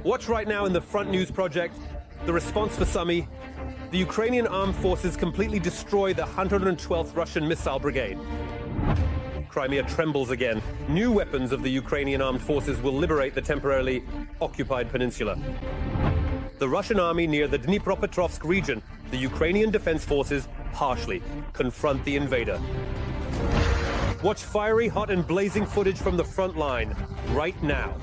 Watch right now in the Front News Project, the response for Sumy. The Ukrainian armed forces completely destroy the 112th Russian Missile Brigade. Crimea trembles again. New weapons of the Ukrainian armed forces will liberate the temporarily occupied peninsula. The Russian army near the Dnipropetrovsk region, the Ukrainian defense forces harshly confront the invader. Watch fiery, hot and blazing footage from the front line right now.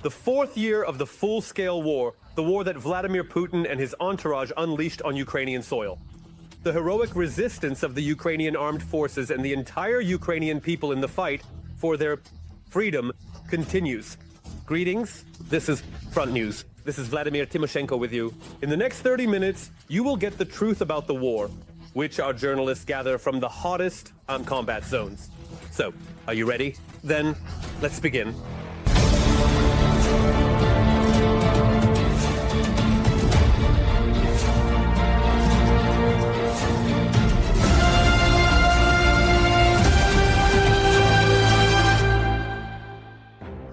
The fourth year of the full-scale war, the war that Vladimir Putin and his entourage unleashed on Ukrainian soil. The heroic resistance of the Ukrainian armed forces and the entire Ukrainian people in the fight for their freedom continues. Greetings, this is Front News. This is Vladimir Timoshenko with you. In the next 30 minutes, you will get the truth about the war, which our journalists gather from the hottest combat zones. So, are you ready? Then, let's begin.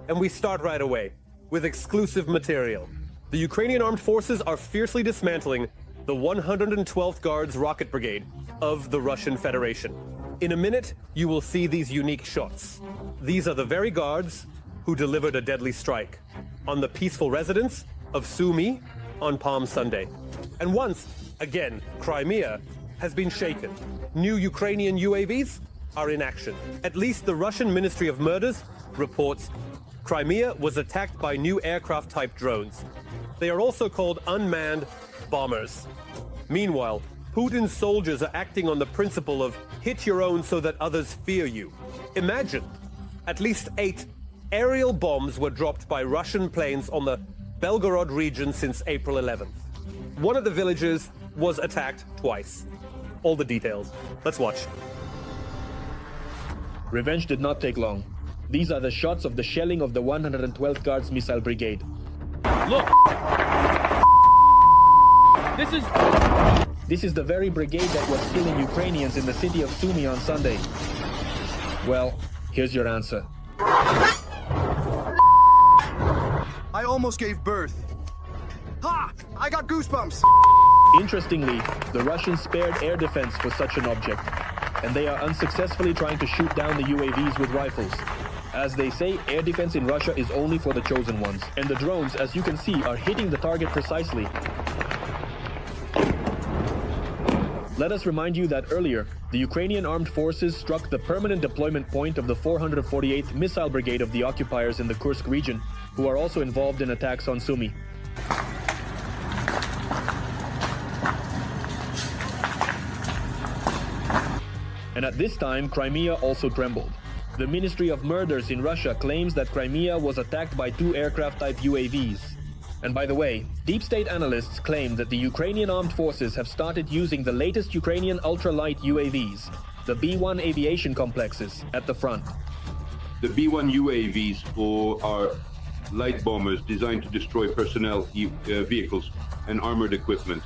And we start right away with exclusive material. The Ukrainian armed forces are fiercely dismantling the 112th Guards Rocket Brigade of the Russian Federation. In a minute, you will see these unique shots. These are the very guards who delivered a deadly strike on the peaceful residents of Sumy on Palm Sunday. And once again, Crimea has been shaken. New Ukrainian UAVs are in action. At least the Russian Ministry of Murders reports Crimea was attacked by new aircraft-type drones. They are also called unmanned bombers. Meanwhile, Putin's soldiers are acting on the principle of hit your own so that others fear you. Imagine, at least 8 aerial bombs were dropped by Russian planes on the Belgorod region since April 11th. One of the villages was attacked twice. All the details. Let's watch. Revenge did not take long. These are the shots of the shelling of the 112th Guards Missile Brigade. Look! This is the very brigade that was killing Ukrainians in the city of Sumy on Sunday. Well, here's your answer. I almost gave birth. Ha! I got goosebumps! Interestingly, the Russians spared air defense for such an object, and they are unsuccessfully trying to shoot down the UAVs with rifles. As they say, air defense in Russia is only for the chosen ones, and the drones, as you can see, are hitting the target precisely. Let us remind you that earlier, the Ukrainian armed forces struck the permanent deployment point of the 448th Missile Brigade of the occupiers in the Kursk region, who are also involved in attacks on Sumy. And at this time, Crimea also trembled. The Ministry of Murders in Russia claims that Crimea was attacked by 2 aircraft-type UAVs. And by the way, deep state analysts claim that the Ukrainian armed forces have started using the latest Ukrainian ultralight UAVs, the B-1 aviation complexes, at the front. The B-1 UAVs are light bombers designed to destroy personnel, vehicles, and armored equipment.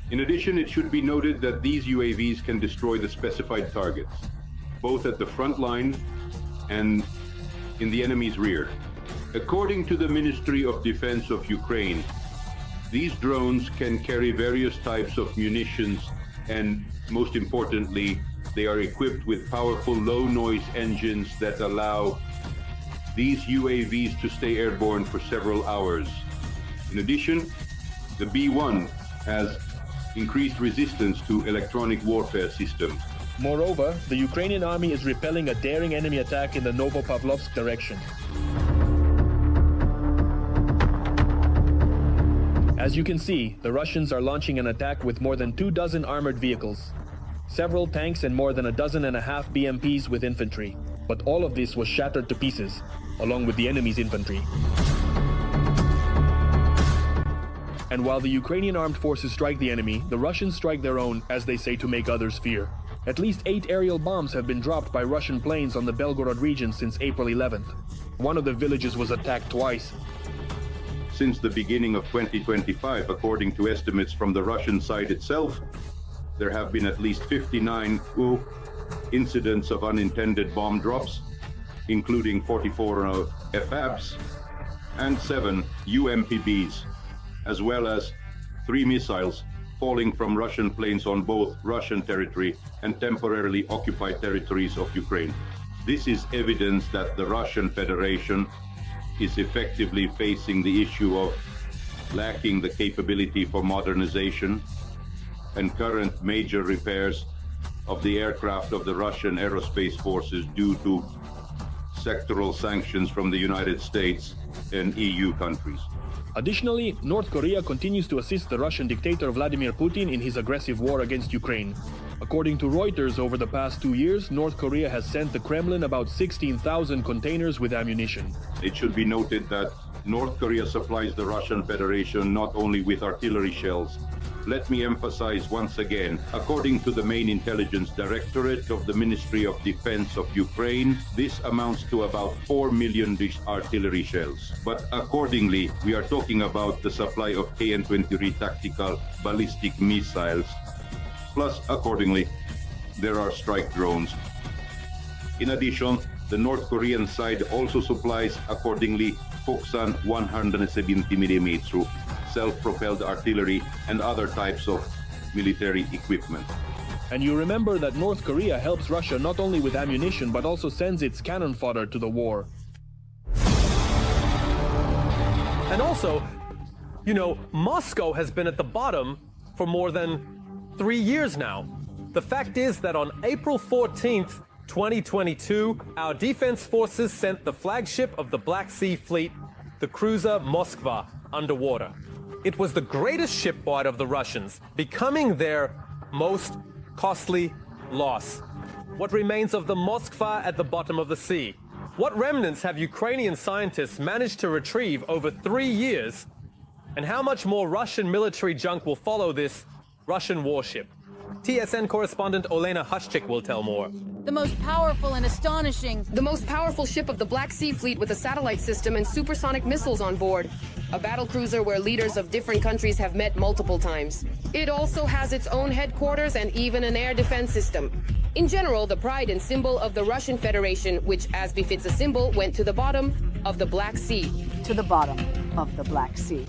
In addition, it should be noted that these UAVs can destroy the specified targets, both at the front line and in the enemy's rear. According to the Ministry of Defense of Ukraine, these drones can carry various types of munitions, and most importantly, they are equipped with powerful low-noise engines that allow these UAVs to stay airborne for several hours. In addition, the B-1 has increased resistance to electronic warfare systems. Moreover, the Ukrainian army is repelling a daring enemy attack in the Pavlovsk direction. As you can see, the Russians are launching an attack with more than 24 armored vehicles, several tanks and more than 12.5 BMPs with infantry. But all of this was shattered to pieces, along with the enemy's infantry. And while the Ukrainian armed forces strike the enemy, the Russians strike their own, as they say, to make others fear. At least 8 aerial bombs have been dropped by Russian planes on the Belgorod region since April 11th. One of the villages was attacked twice. Since the beginning of 2025, according to estimates from the Russian side itself, there have been at least 59 incidents of unintended bomb drops, including 44 FABs and 7 UMPBs, as well as 3 missiles falling from Russian planes on both Russian territory and temporarily occupied territories of Ukraine. This is evidence that the Russian Federation is effectively facing the issue of lacking the capability for modernization and current major repairs of the aircraft of the Russian aerospace forces due to sectoral sanctions from the United States and EU countries. Additionally, North Korea continues to assist the Russian dictator Vladimir Putin in his aggressive war against Ukraine. According to Reuters, over the past 2 years, North Korea has sent the Kremlin about 16,000 containers with ammunition. It should be noted that North Korea supplies the Russian Federation not only with artillery shells. Let me emphasize once again, according to the main intelligence directorate of the Ministry of Defense of Ukraine, this amounts to about 4 million artillery shells. But accordingly, we are talking about the supply of KN-23 tactical ballistic missiles. Plus, accordingly, there are strike drones. In addition, the North Korean side also supplies, accordingly, Poksan 170mm self-propelled artillery and other types of military equipment. And you remember that North Korea helps Russia not only with ammunition but also sends its cannon fodder to the war. And also, you know, Moscow has been at the bottom for more than 3 years now. The fact is that on April 14th, 2022, our defense forces sent the flagship of the Black Sea Fleet, the cruiser Moskva, underwater. It was the greatest shipwide of the Russians, becoming their most costly loss. What remains of the Moskva at the bottom of the sea? What remnants have Ukrainian scientists managed to retrieve over 3 years? And how much more Russian military junk will follow this Russian warship? TSN correspondent Olena Hushchik will tell more. The most powerful and astonishing. The most powerful ship of the Black Sea Fleet with a satellite system and supersonic missiles on board. A battlecruiser where leaders of different countries have met multiple times. It also has its own headquarters and even an air defense system. In general, the pride and symbol of the Russian Federation, which, as befits a symbol, went to the bottom of the Black Sea. To the bottom of the Black Sea.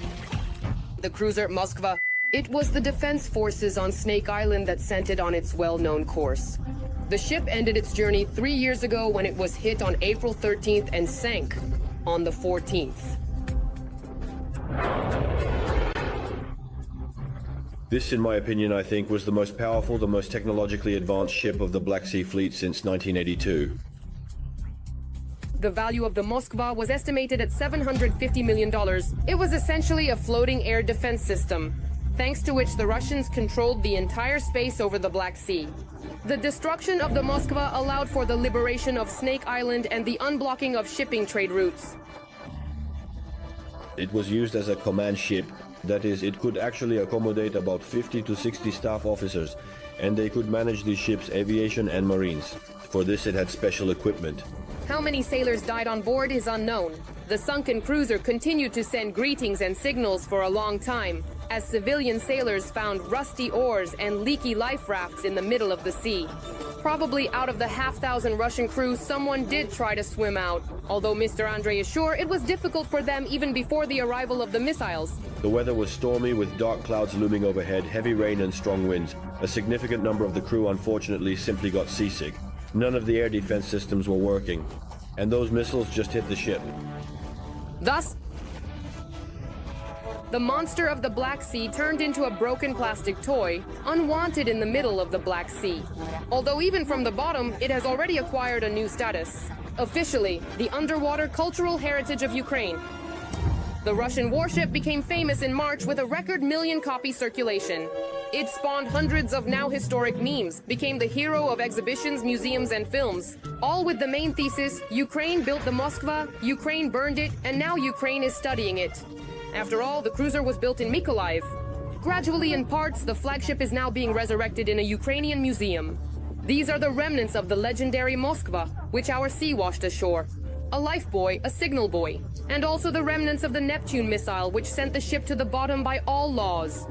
The cruiser Moskva. It was the defense forces on Snake Island that sent it on its well-known course. The ship ended its journey 3 years ago when it was hit on April 13th and sank on the 14th. This, in my opinion, I think, was the most powerful, the most technologically advanced ship of the Black Sea Fleet since 1982. The value of the Moskva was estimated at $750 million. It was essentially a floating air defense system, thanks to which the Russians controlled the entire space over the Black Sea. The destruction of the Moskva allowed for the liberation of Snake Island and the unblocking of shipping trade routes. It was used as a command ship. That is, it could actually accommodate about 50 to 60 staff officers, and they could manage the ship's aviation and marines. For this, it had special equipment. How many sailors died on board is unknown. The sunken cruiser continued to send greetings and signals for a long time, as civilian sailors found rusty oars and leaky life rafts in the middle of the sea. Probably out of the half-thousand Russian crew, someone did try to swim out, although Mr. Andrei is sure it was difficult for them even before the arrival of the missiles. The weather was stormy with dark clouds looming overhead, heavy rain and strong winds. A significant number of the crew unfortunately simply got seasick. None of the air defense systems were working, and those missiles just hit the ship. Thus, the monster of the Black Sea turned into a broken plastic toy, unwanted in the middle of the Black Sea. Although even from the bottom, it has already acquired a new status. Officially, the underwater cultural heritage of Ukraine. The Russian warship became famous in March with a record 1 million copy circulation. It spawned hundreds of now historic memes, became the hero of exhibitions, museums, and films. All with the main thesis, Ukraine built the Moskva, Ukraine burned it, and now Ukraine is studying it. After all, the cruiser was built in Mykolaiv. Gradually in parts, the flagship is now being resurrected in a Ukrainian museum. These are the remnants of the legendary Moskva, which our sea washed ashore. A life buoy, a signal buoy, and also the remnants of the Neptune missile, which sent the ship to the bottom by all laws.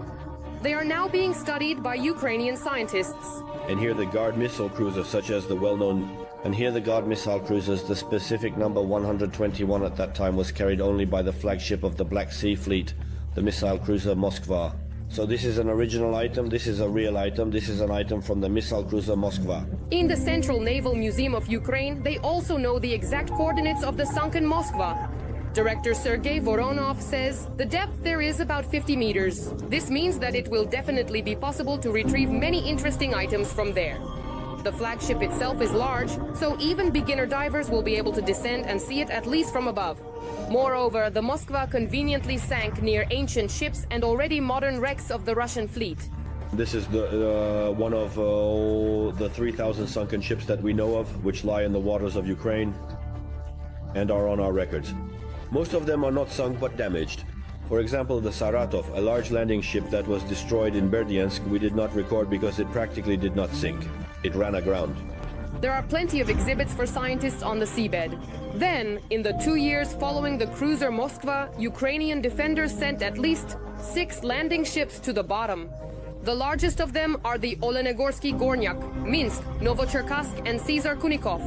They are now being studied by Ukrainian scientists. And here the Guard missile cruisers, such as the well-known... And here the Guard missile cruisers, the specific number 121 at that time was carried only by the flagship of the Black Sea Fleet, the missile cruiser Moskva. So this is an original item, this is a real item, this is an item from the missile cruiser Moskva. In the Central Naval Museum of Ukraine, they also know the exact coordinates of the sunken Moskva. Director Sergei Voronov says the depth there is about 50 meters. This means that it will definitely be possible to retrieve many interesting items from there. The flagship itself is large, so even beginner divers will be able to descend and see it at least from above. Moreover, the Moskva conveniently sank near ancient ships and already modern wrecks of the Russian fleet. This is the one of the 3,000 sunken ships that we know of, which lie in the waters of Ukraine and are on our records. Most of them are not sunk but damaged. For example, the Saratov, a large landing ship that was destroyed in Berdyansk, we did not record because it practically did not sink. It ran aground. There are plenty of exhibits for scientists on the seabed. Then, in the 2 years following the cruiser Moskva, Ukrainian defenders sent at least 6 landing ships to the bottom. The largest of them are the Olenegorsky Gornyak, Minsk, Novocherkassk, and Caesar Kunikov.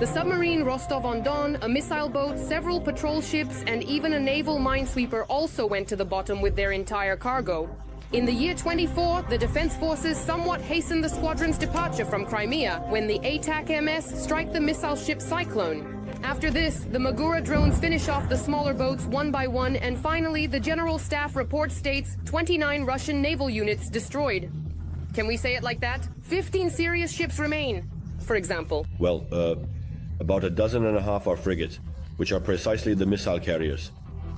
The submarine Rostov-on-Don, a missile boat, several patrol ships, and even a naval minesweeper also went to the bottom with their entire cargo. In the year 24, the defense forces somewhat hastened the squadron's departure from Crimea when the ATAC MS strike the missile ship Cyclone. After this, the Magura drones finish off the smaller boats one by one, and finally, the General Staff report states 29 Russian naval units destroyed. Can we say it like that? 15 serious ships remain, for example. Well, about 12.5 are frigates, which are precisely the missile carriers.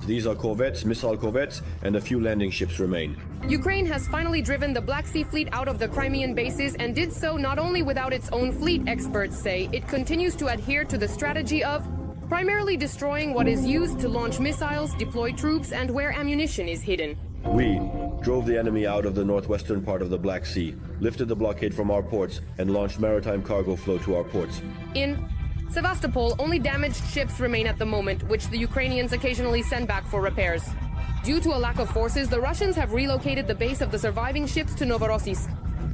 These are corvettes, missile corvettes, and a few landing ships remain. Ukraine has finally driven the Black Sea Fleet out of the Crimean bases and did so not only without its own fleet, experts say. It continues to adhere to the strategy of primarily destroying what is used to launch missiles, deploy troops, and where ammunition is hidden. We drove the enemy out of the northwestern part of the Black Sea, lifted the blockade from our ports, and launched maritime cargo flow to our ports. In Sevastopol, only damaged ships remain at the moment, which the Ukrainians occasionally send back for repairs. Due to a lack of forces, the Russians have relocated the base of the surviving ships to Novorossiysk.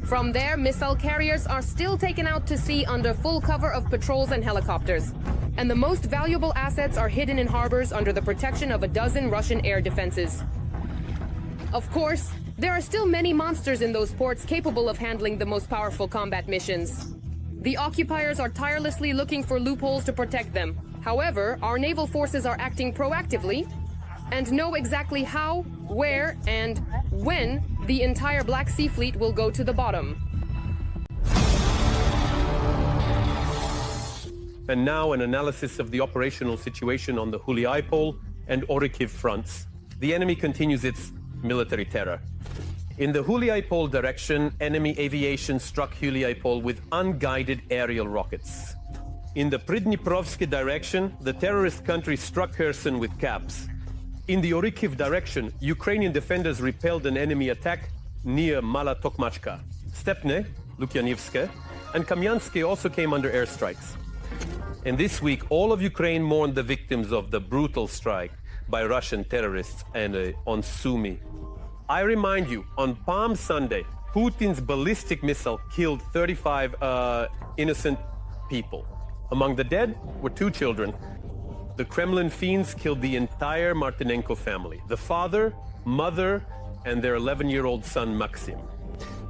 From there, missile carriers are still taken out to sea under full cover of patrols and helicopters. And the most valuable assets are hidden in harbors under the protection of a dozen Russian air defenses. Of course, there are still many monsters in those ports capable of handling the most powerful combat missions. The occupiers are tirelessly looking for loopholes to protect them. However, our naval forces are acting proactively and know exactly how, where, and when the entire Black Sea Fleet will go to the bottom. And now an analysis of the operational situation on the Huliaipol and Orikhiv fronts. The enemy continues its military terror. In the Huliaipol direction, enemy aviation struck Huliaipol with unguided aerial rockets. In the Pridniprovsk direction, the terrorist country struck Kherson with caps. In the Orikhiv direction, Ukrainian defenders repelled an enemy attack near Mala Tokmachka. Stepne, Lukyanivske, and Kamyansky also came under airstrikes. And this week, all of Ukraine mourned the victims of the brutal strike by Russian terrorists on Sumy. I remind you, on Palm Sunday, Putin's ballistic missile killed 35 innocent people. Among the dead were 2 children. The Kremlin fiends killed the entire Martynenko family, the father, mother, and their 11-year-old son, Maxim.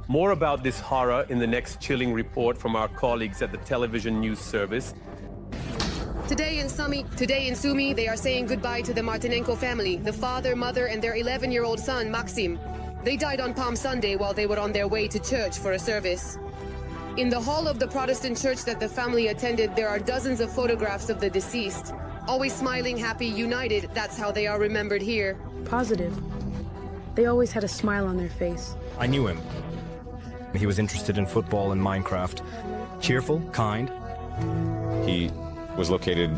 More about this horror in the next chilling report from our colleagues at the television news service. Today in Sumy, they are saying goodbye to the Martynenko family, the father, mother, and their 11-year-old son, Maxim. They died on Palm Sunday while they were on their way to church for a service. In the hall of the Protestant church that the family attended, there are dozens of photographs of the deceased. Always smiling, happy, united, that's how they are remembered here. Positive. They always had a smile on their face. I knew him. He was interested in football and Minecraft. Cheerful, kind. He was located...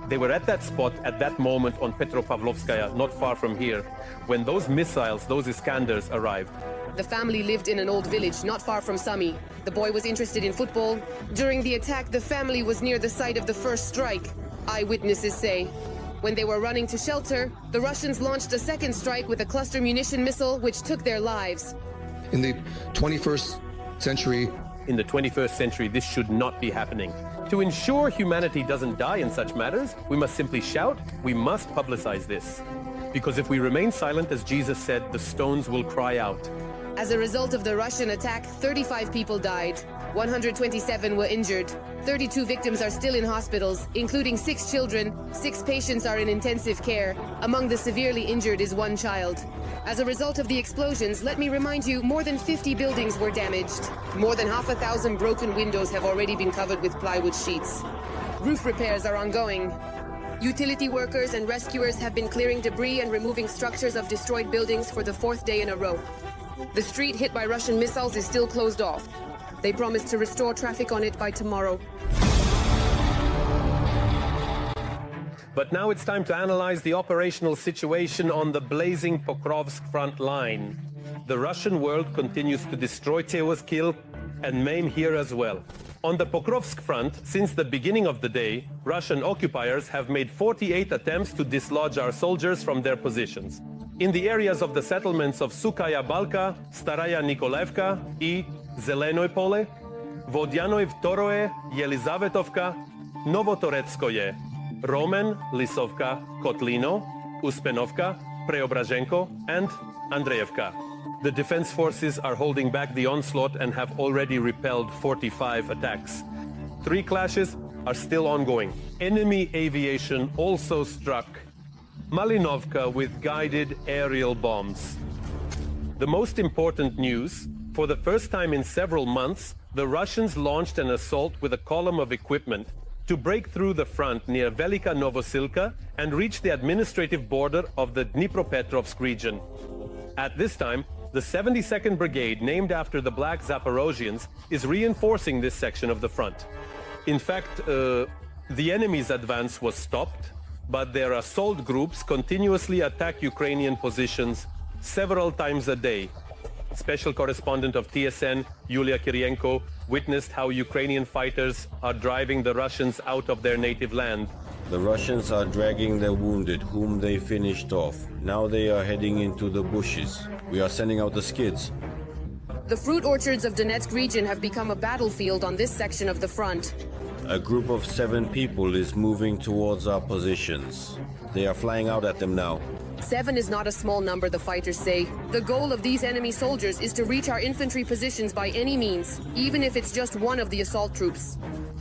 They were at that spot at that moment on Petropavlovskaya, not far from here, when those missiles, those Iskanders, arrived. The family lived in an old village not far from Sumy. The boy was interested in football. During the attack, the family was near the site of the first strike, eyewitnesses say. When they were running to shelter, the Russians launched a second strike with a cluster munition missile which took their lives. In the 21st century, In the 21st century, this should not be happening. To ensure humanity doesn't die in such matters, we must simply shout, we must publicize this. Because if we remain silent, as Jesus said, the stones will cry out. As a result of the Russian attack, 35 people died. 127 were injured. 32 victims are still in hospitals, including 6 children. 6 patients are in intensive care. Among the severely injured is 1 child. As a result of the explosions, let me remind you, more than 50 buildings were damaged. More than 1,000 broken windows have already been covered with plywood sheets. Roof repairs are ongoing. Utility workers and rescuers have been clearing debris and removing structures of destroyed buildings for the 4th day in a row. The street hit by Russian missiles is still closed off. They promised to restore traffic on it by tomorrow. But now it's time to analyze the operational situation on the blazing Pokrovsk front line. The Russian world continues to destroy, kill, and maim here as well. On the Pokrovsk front, since the beginning of the day, Russian occupiers have made 48 attempts to dislodge our soldiers from their positions. In the areas of the settlements of Sukaya Balka, Staraya Nikolaevka, I Zelenoi Pole, Vodyanoi Vtoroe, Yelizavetovka, Novotoretskoye, Romen, Lisovka, Kotlino, Uspenovka, Preobrazhenko, and Andreevka. The defense forces are holding back the onslaught and have already repelled 45 attacks. 3 clashes are still ongoing. Enemy aviation also struck Malinovka with guided aerial bombs. The most important news, for the first time in several months, the Russians launched an assault with a column of equipment to break through the front near Velika Novosilka and reach the administrative border of the Dnipropetrovsk region. At this time, the 72nd Brigade, named after the Black Zaporozhians, is reinforcing this section of the front. In fact, the enemy's advance was stopped, but their assault groups continuously attack Ukrainian positions several times a day. Special correspondent of TSN, Yulia Kirienko, witnessed how Ukrainian fighters are driving the Russians out of their native land. The Russians are dragging the wounded, whom they finished off. Now they are heading into the bushes. We are sending out the skids. The fruit orchards of Donetsk region have become a battlefield on this section of the front. A group of 7 people is moving towards our positions. They are flying out at them now. 7 is not a small number, the fighters say. The goal of these enemy soldiers is to reach our infantry positions by any means, even if it's just one of the assault troops.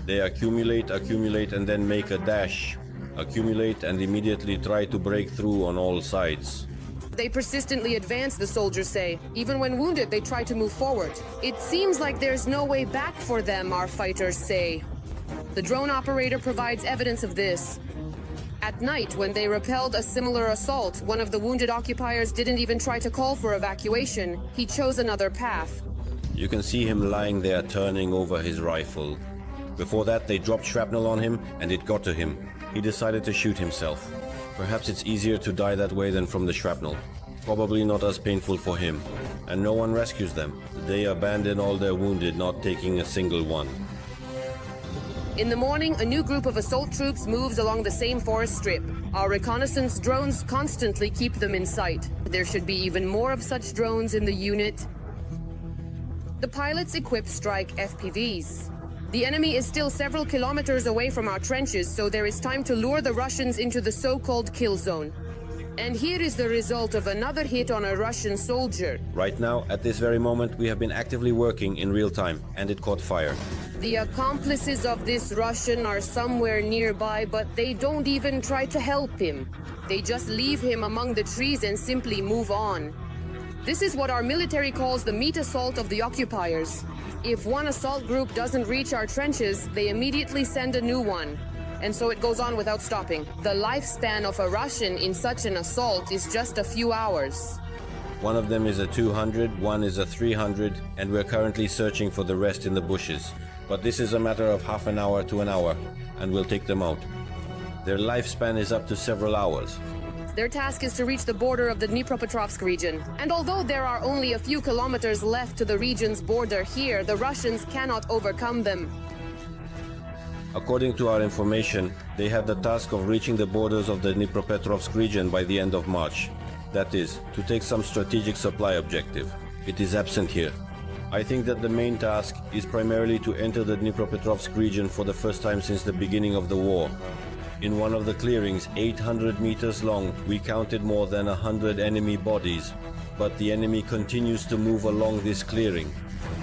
They accumulate, and then make a dash. Accumulate and immediately try to break through on all sides. They persistently advance, the soldiers say. Even when wounded, they try to move forward. It seems like there's no way back for them, our fighters say. The drone operator provides evidence of this. At night, when they repelled a similar assault, one of the wounded occupiers didn't even try to call for evacuation. He chose another path. You can see him lying there turning over his rifle. Before that, they dropped shrapnel on him, and it got to him. He decided to shoot himself. Perhaps it's easier to die that way than from the shrapnel. Probably not as painful for him. And no one rescues them. They abandon all their wounded, not taking a single one. In the morning, a new group of assault troops moves along the same forest strip. Our reconnaissance drones constantly keep them in sight. There should be even more of such drones in the unit. The pilots equipped strike FPVs. The enemy is still several kilometers away from our trenches, so there is time to lure the Russians into the so-called kill zone. And here is the result of another hit on a Russian soldier. Right now, at this very moment, we have been actively working in real time, and it caught fire. The accomplices of this Russian are somewhere nearby, but they don't even try to help him. They just leave him among the trees and simply move on. This is what our military calls the meat assault of the occupiers. If one assault group doesn't reach our trenches, they immediately send a new one. And so it goes on without stopping. The lifespan of a Russian in such an assault is just a few hours. One of them is a 200, one is a 300, and we're currently searching for the rest in the bushes. But this is a matter of half an hour to an hour, and we'll take them out. Their lifespan is up to several hours. Their task is to reach the border of the Dnipropetrovsk region. And although there are only a few kilometers left to the region's border here, the Russians cannot overcome them. According to our information, they have the task of reaching the borders of the Dnipropetrovsk region by the end of March. That is, to take some strategic supply objective. It is absent here. I think that the main task is primarily to enter the Dnipropetrovsk region for the first time since the beginning of the war. In one of the clearings, 800 meters long, we counted more than 100 enemy bodies, but the enemy continues to move along this clearing.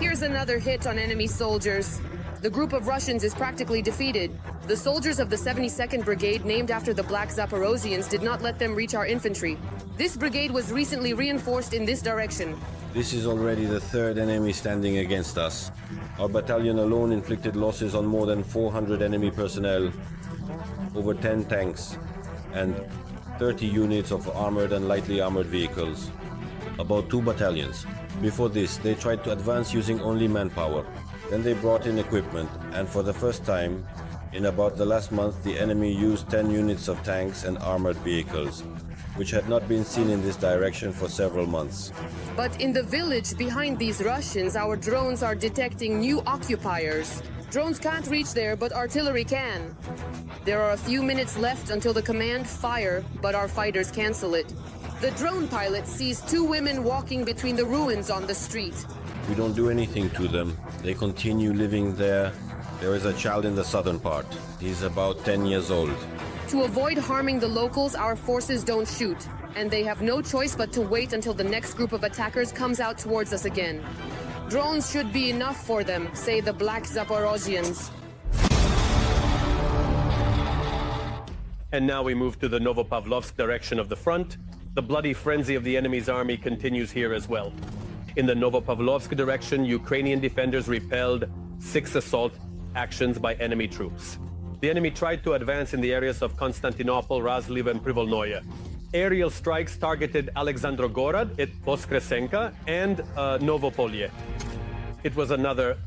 Here's another hit on enemy soldiers. The group of Russians is practically defeated. The soldiers of the 72nd Brigade, named after the Black Zaporozhians, did not let them reach our infantry. This brigade was recently reinforced in this direction. This is already the third enemy standing against us. Our battalion alone inflicted losses on more than 400 enemy personnel, over 10 tanks, and 30 units of armored and lightly armored vehicles. About 2 battalions. Before this, they tried to advance using only manpower. Then they brought in equipment, and for the first time, in about the last month, the enemy used 10 units of tanks and armored vehicles, which had not been seen in this direction for several months. But in the village behind these Russians, our drones are detecting new occupiers. Drones can't reach there, but artillery can. There are a few minutes left until the command fire, but our fighters cancel it. The drone pilot sees 2 women walking between the ruins on the street. We don't do anything to them. They continue living there. There is a child in the southern part. He's about 10 years old. To avoid harming the locals, our forces don't shoot, and they have no choice but to wait until the next group of attackers comes out towards us again. Drones should be enough for them, say the Black Zaporozhians. And now we move to the Novopavlovsk direction of the front. The bloody frenzy of the enemy's army continues here as well. In the Novopavlovsk direction, Ukrainian defenders repelled 6 assault actions by enemy troops. The enemy tried to advance in the areas of Konstantinopol, Razliv, and Privolnoye. Aerial strikes targeted Alexandrogorod, Voskresenka, and Novopolye. It was another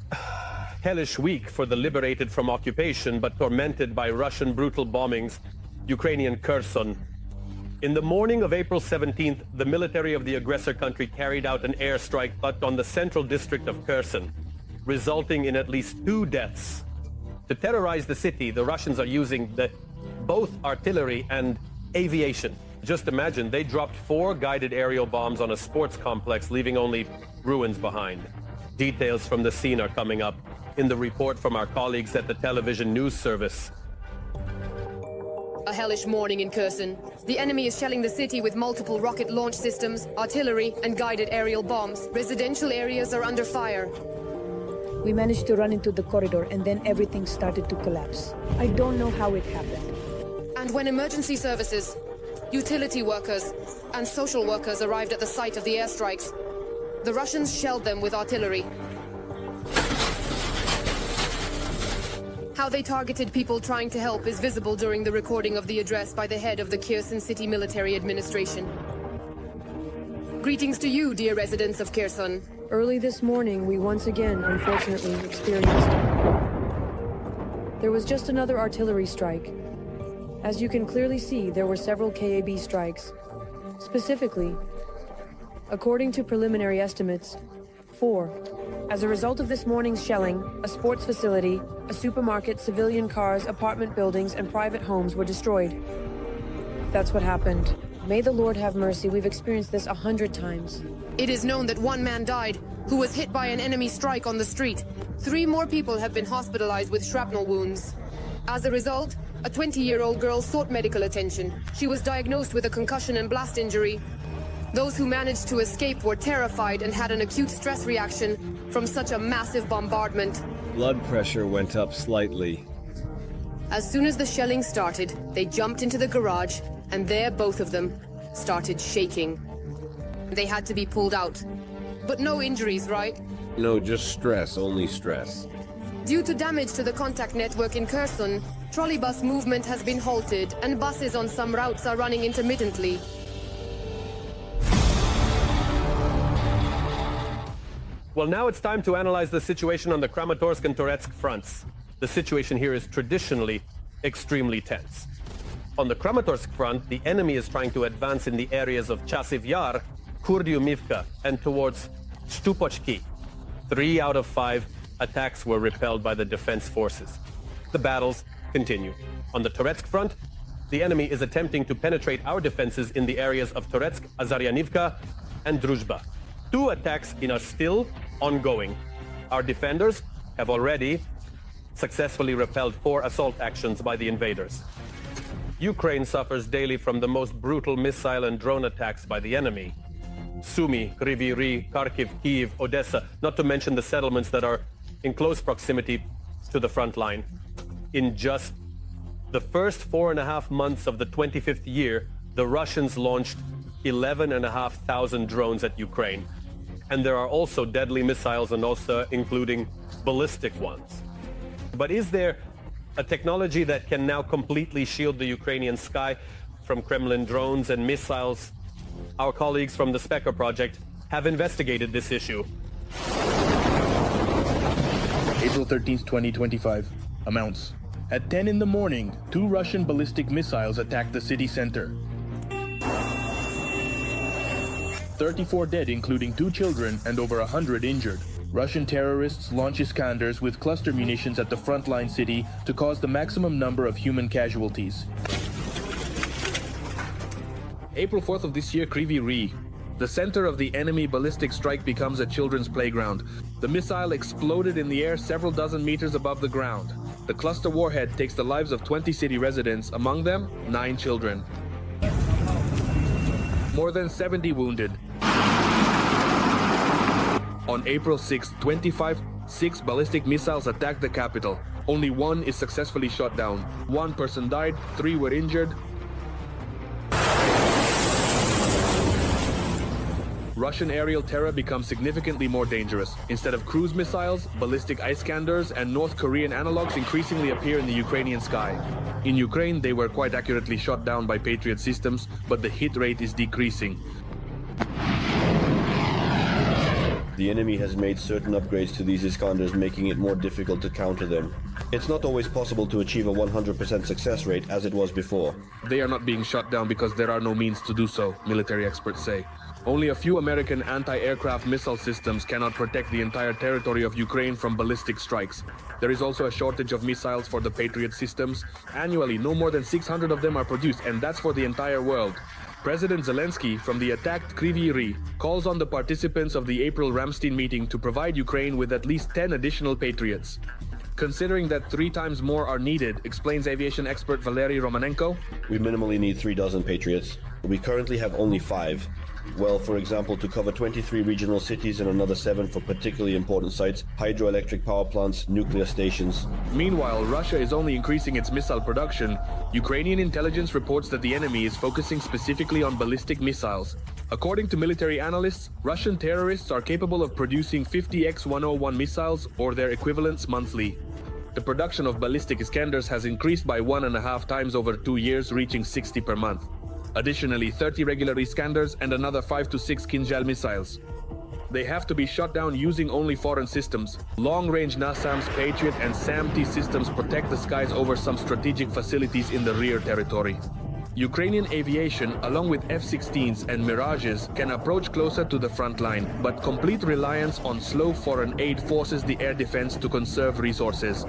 hellish week for the liberated from occupation but tormented by Russian brutal bombings, Ukrainian Kherson. In the morning of April 17th, the military of the aggressor country carried out an airstrike but on the central district of Kherson, resulting in at least 2 deaths. To terrorize the city, the Russians are using both artillery and aviation. Just imagine, they dropped 4 guided aerial bombs on a sports complex, leaving only ruins behind. Details from the scene are coming up in the report from our colleagues at the television news service. A hellish morning in Kherson. The enemy is shelling the city with multiple rocket launch systems, artillery, and guided aerial bombs. Residential areas are under fire. We managed to run into the corridor and then everything started to collapse. I don't know how it happened. And when emergency services, utility workers, and social workers arrived at the site of the airstrikes, the Russians shelled them with artillery. How they targeted people trying to help is visible during the recording of the address by the head of the Kherson City Military Administration. Greetings to you, dear residents of Kherson. Early this morning, we once again, unfortunately, experienced... There was just another artillery strike. As you can clearly see, there were several KAB strikes. Specifically, according to preliminary estimates, 4. As a result of this morning's shelling, a sports facility, a supermarket, civilian cars, apartment buildings, and private homes were destroyed. That's what happened. May the Lord have mercy. We've experienced this 100 times. It is known that 1 man died, who was hit by an enemy strike on the street. 3 more people have been hospitalized with shrapnel wounds. As a result, a 20-year-old girl sought medical attention. She was diagnosed with a concussion and blast injury. Those who managed to escape were terrified and had an acute stress reaction from such a massive bombardment. Blood pressure went up slightly. As soon as the shelling started, they jumped into the garage, and there both of them started shaking. They had to be pulled out. But no injuries, right? No, just stress, only stress. Due to damage to the contact network in Kherson, trolleybus movement has been halted, and buses on some routes are running intermittently. Well, now it's time to analyze the situation on the Kramatorsk and Toretsk fronts. The situation here is traditionally extremely tense. On the Kramatorsk front, the enemy is trying to advance in the areas of Chasiv Yar, Kurdyumivka, and towards Stupochki. 3 out of 5 attacks were repelled by the defense forces. The battles continue. On the Toretsk front, the enemy is attempting to penetrate our defenses in the areas of Toretsk, Azaryanivka, and Druzhba. 2 attacks are still ongoing. Our defenders have already successfully repelled 4 assault actions by the invaders. Ukraine suffers daily from the most brutal missile and drone attacks by the enemy. Sumy, Kryvyi Rih, Kharkiv, Kyiv, Odessa, not to mention the settlements that are in close proximity to the front line. In just the first 4.5 months of the 25th year, the Russians launched 11,500 drones at Ukraine. And there are also deadly missiles, and also including ballistic ones. But is there a technology that can now completely shield the Ukrainian sky from Kremlin drones and missiles? Our colleagues from the Specker project have investigated this issue. April 13th, 2025. Amounts. At 10 in the morning, 2 Russian ballistic missiles attacked the city center. 34 dead, including 2 children, and over 100 injured. Russian terrorists launch Iskanders with cluster munitions at the frontline city to cause the maximum number of human casualties. April 4th of this year, Kryvyi Rih. The center of the enemy ballistic strike becomes a children's playground. The missile exploded in the air several dozen meters above the ground. The cluster warhead takes the lives of 20 city residents, among them 9 children. More than 70 wounded. On April 6, 6 ballistic missiles attacked the capital. Only 1 is successfully shot down. 1 person died, 3 were injured. Russian aerial terror becomes significantly more dangerous. Instead of cruise missiles, ballistic Iskanders and North Korean analogs increasingly appear in the Ukrainian sky. In Ukraine, they were quite accurately shot down by Patriot systems, but the hit rate is decreasing. The enemy has made certain upgrades to these Iskanders, making it more difficult to counter them. It's not always possible to achieve a 100% success rate as it was before. They are not being shot down because there are no means to do so, military experts say. Only a few American anti-aircraft missile systems cannot protect the entire territory of Ukraine from ballistic strikes. There is also a shortage of missiles for the Patriot systems. Annually, no more than 600 of them are produced, and that's for the entire world. President Zelensky, from the attacked Kryvyi Rih, calls on the participants of the April Ramstein meeting to provide Ukraine with at least 10 additional Patriots. Considering that 3 times more are needed, explains aviation expert Valery Romanenko. We minimally need 3 dozen Patriots. We currently have only 5. Well, for example, to cover 23 regional cities and another 7 for particularly important sites, hydroelectric power plants, nuclear stations. Meanwhile, Russia is only increasing its missile production. Ukrainian intelligence reports that the enemy is focusing specifically on ballistic missiles. According to military analysts, Russian terrorists are capable of producing 50 X-101 missiles or their equivalents monthly. The production of ballistic Iskanders has increased by 1.5 times over 2 years, reaching 60 per month. Additionally, 30 regular Iskanders and another 5 to 6 Kinjal missiles. They have to be shot down using only foreign systems. Long-range NASAMS, Patriot and SAM-T systems protect the skies over some strategic facilities in the rear territory. Ukrainian aviation, along with F-16s and Mirages, can approach closer to the front line, but complete reliance on slow foreign aid forces the air defense to conserve resources.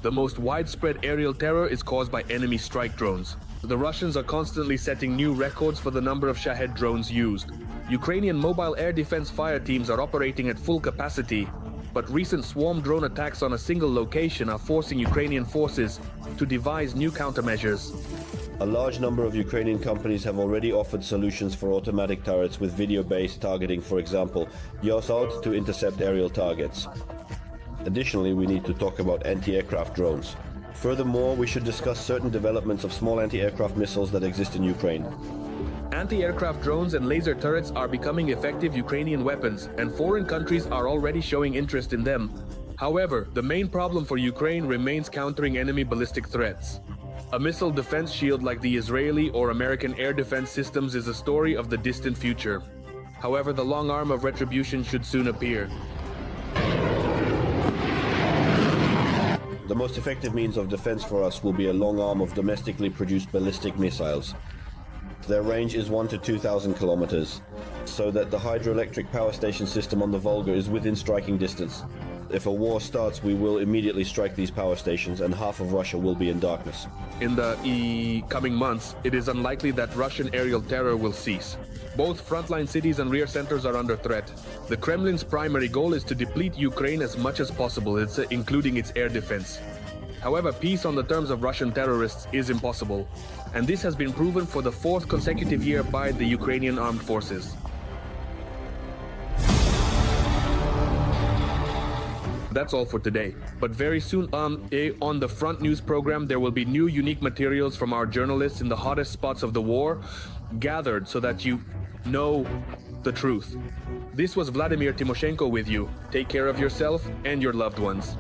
The most widespread aerial terror is caused by enemy strike drones. The Russians are constantly setting new records for the number of Shahed drones used. Ukrainian mobile air defense fire teams are operating at full capacity, but recent swarm drone attacks on a single location are forcing Ukrainian forces to devise new countermeasures. A large number of Ukrainian companies have already offered solutions for automatic turrets with video-based targeting, for example, Yosalt to intercept aerial targets. Additionally, we need to talk about anti-aircraft drones. Furthermore, we should discuss certain developments of small anti-aircraft missiles that exist in Ukraine. Anti-aircraft drones and laser turrets are becoming effective Ukrainian weapons, and foreign countries are already showing interest in them. However, the main problem for Ukraine remains countering enemy ballistic threats. A missile defense shield like the Israeli or American air defense systems is a story of the distant future. However, the long arm of retribution should soon appear. The most effective means of defense for us will be a long arm of domestically produced ballistic missiles. Their range is 1 to 2,000 kilometers, so that the hydroelectric power station system on the Volga is within striking distance. if a war starts, we will immediately strike these power stations and half of Russia will be in darkness. In the coming months, it is unlikely that Russian aerial terror will cease. Both frontline cities and rear centers are under threat. The Kremlin's primary goal is to deplete Ukraine as much as possible, including its air defense. However, peace on the terms of Russian terrorists is impossible, and this has been proven for the 4th consecutive year by the Ukrainian armed forces. That's all for today, but very soon on the Front News program there will be new unique materials from our journalists in the hottest spots of the war, gathered so that you know the truth. This was Vladimir Timoshenko with you. Take care of yourself and your loved ones.